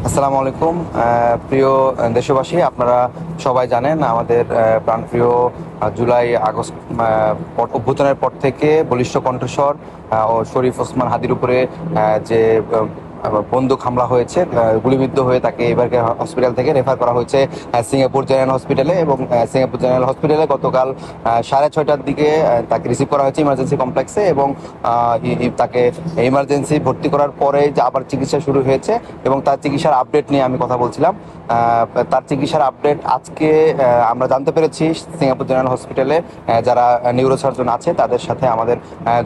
আসসালামু আলাইকুম। প্রিয় দেশবাসী, আপনারা সবাই জানেন আমাদের প্রাণপ্রিয় জুলাই আগস্ট অভ্যুত্থানের পর থেকে বলিষ্ঠ কণ্ঠস্বর ও শরীফ ওসমান হাদির উপরে যে বন্দুক হামলা হয়েছে, গুলিবিদ্ধ হয়ে তাকে এবারকে হসপিটাল থেকে রেফার করা হয়েছে সিঙ্গাপুর জেনারেল হসপিটালে। এবং সিঙ্গাপুর জেনারেল হসপিটালে গতকাল 6:30টার দিকে তাকে রিসিভ করা হয়েছে ইমার্জেন্সি কমপ্লেক্সে। এবং তাকে ইমার্জেন্সি ভর্তি করার পরে যে আবার চিকিৎসা শুরু হয়েছে এবং তার চিকিৎসার আপডেট নিয়ে আমি কথা বলছিলাম। তার চিকিৎসার আপডেট আজকে আমরা জানতে পেরেছি সিঙ্গাপুর জেনারেল হসপিটালে যারা নিউরোসার্জন আছে তাদের সাথে আমাদের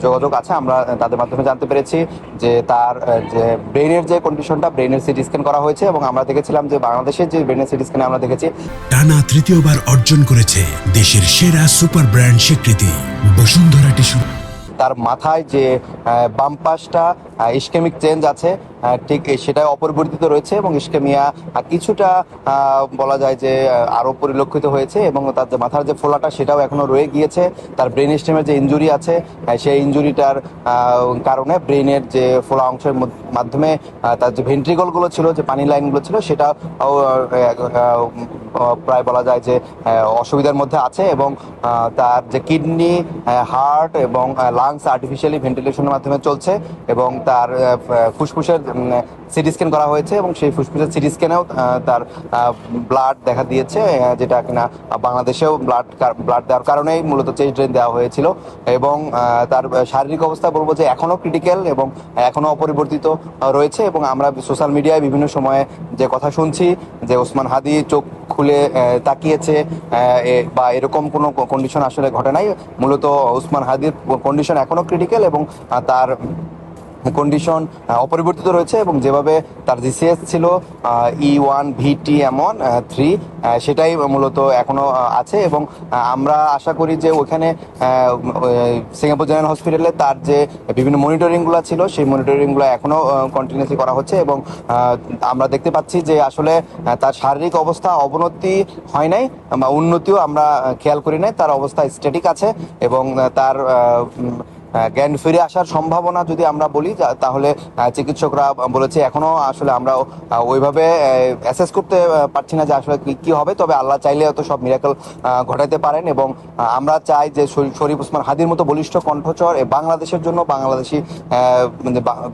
যোগাযোগ আছে। আমরা তাদের মাধ্যমে জানতে পেরেছি যে তার যে ব্রেনের যে কন্ডিশনটা, ব্রেনের সিটি স্ক্যান করা হয়েছে এবং আমরা দেখেছিলাম যে বাংলাদেশের যে ব্রেনের সিটি স্ক্যানে আমরা দেখেছি টানা তৃতীয়বার অর্জন করেছে দেশের সেরা সুপার ব্র্যান্ড স্বীকৃতি বসুন্ধরা টিস্যু। তার মাথায় যে বাম পাশটা ইসকেমিক চেঞ্জ আছে, ঠিক সেটা অপরিবর্তিত রয়েছে এবং ইসকেমিয়া কিছুটা বলা যায় যে আরও পরিলক্ষিত হয়েছে এবং তার যে মাথার যে ফোলাটা সেটাও এখনো রয়ে গিয়েছে। তার ব্রেন স্টেমের যে ইনজুরি আছে সেই ইনজুরিটার কারণে ব্রেনের যে ফোলা অংশের মাধ্যমে তার যে ভেন্ট্রিকলগুলো ছিল, যে পানি লাইনগুলো ছিল, সেটা প্রায় বলা যায় যে অসুবিধার মধ্যে আছে। এবং তার যে কিডনি, হার্ট এবং লাংস আর্টিফিশিয়ালি ভেন্টিলেশনের মাধ্যমে চলছে এবং তার ফুসফুসের সিটি স্ক্যান করা হয়েছে এবং সেই ফুসফুসের সিটি স্ক্যানেও তার ব্লাড দেখা দিয়েছে, যেটা কিনা বাংলাদেশেও ব্লাড দেওয়ার কারণেই মূলত চেস্ট ড্রেন দেওয়া হয়েছিল। এবং তার শারীরিক অবস্থা বলবো যে এখনও ক্রিটিক্যাল এবং এখনও অপরিবর্তিত রয়েছে। এবং আমরা সোশ্যাল মিডিয়ায় বিভিন্ন সময়ে যে কথা শুনছি যে ওসমান হাদি চোখ খুলে তাকিয়েছে বা এরকম কোনো কন্ডিশন আসলে ঘটে নাই। মূলত ওসমান হাদির কন্ডিশন এখনও ক্রিটিক্যাল এবং তার কন্ডিশন অপরিবর্তিত রয়েছে এবং যেভাবে তার জিসিএস ছিল E1VT-3, সেটাই মূলত এখনো আছে। এবং আমরা আশা করি যে ওখানে সিঙ্গাপুর জেনারেল হসপিটালে তার যে বিভিন্ন মনিটরিংগুলো ছিল সেই মনিটরিংগুলো এখনো কন্টিনিউসলি করা হচ্ছে এবং আমরা দেখতে পাচ্ছি যে আসলে তার শারীরিক অবস্থা অবনতি হয় নাই বা উন্নতিও আমরা খেয়াল করি নাই। তার অবস্থা স্ট্যাটিক আছে এবং তার জ্ঞান ফিরে আসার সম্ভাবনা যদি আমরা বলি তাহলে চিকিৎসকরা বলেছে এখনো আসলে আমরা ওইভাবে অ্যাসেস করতে পারছি না যে আসলে কি হবে। তবে আল্লাহ চাইলে তো সব মিরাকল ঘটাতে পারেন এবং আমরা চাই যে শরীফ ওসমান হাদির মতো বলিষ্ঠ কণ্ঠস্বর বাংলাদেশের জন্য,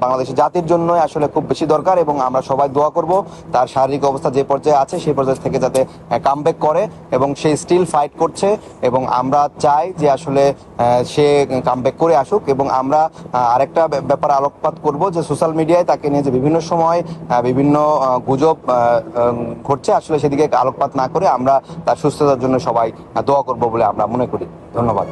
বাংলাদেশের জাতির জন্য আসলে খুব বেশি দরকার। এবং আমরা সবাই দোয়া করব তার শারীরিক অবস্থা যে পর্যায়ে আছে সেই পর্যায়ে থেকে যাতে কামব্যাক করে এবং সে স্টিল ফাইট করছে এবং আমরা চাই যে আসলে সে কামব্যাক করে আসুক। এবং আমরা আরেকটা ব্যাপার আলোকপাত করব যে সোশ্যাল মিডিয়ায় তাকে নিয়ে যে বিভিন্ন সময় বিভিন্ন গুজব ঘটছে, আসলে সেদিকে আলোকপাত না করে আমরা তার সুস্থতার জন্য সবাই দোয়া করব বলে আমরা মনে করি। ধন্যবাদ।